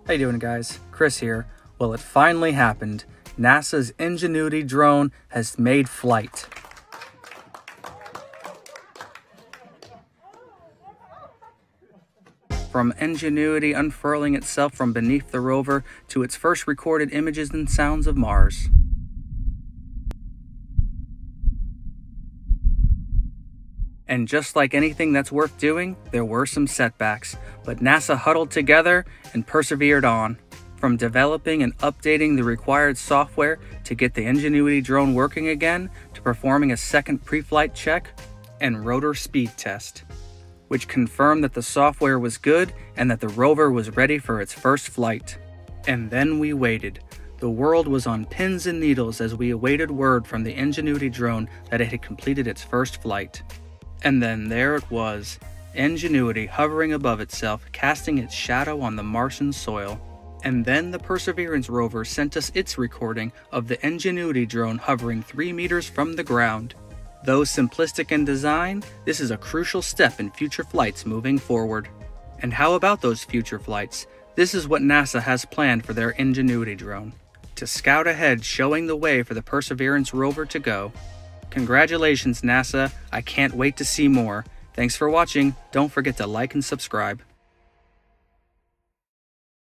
How you doing, guys? Chris here. Well, it finally happened. NASA's Ingenuity drone has made flight. From Ingenuity unfurling itself from beneath the rover to its first recorded images and sounds of Mars. And just like anything that's worth doing, there were some setbacks, but NASA huddled together and persevered on. From developing and updating the required software to get the Ingenuity drone working again, to performing a second pre-flight check and rotor speed test, which confirmed that the software was good and that the rover was ready for its first flight. And then we waited. The world was on pins and needles as we awaited word from the Ingenuity drone that it had completed its first flight. And then there it was, Ingenuity hovering above itself, casting its shadow on the Martian soil. And then the Perseverance rover sent us its recording of the Ingenuity drone hovering 3 meters from the ground. Though simplistic in design, this is a crucial step in future flights moving forward. And how about those future flights? This is what NASA has planned for their Ingenuity drone. To scout ahead, showing the way for the Perseverance rover to go. Congratulations, NASA. I can't wait to see more. Thanks for watching. Don't forget to like and subscribe.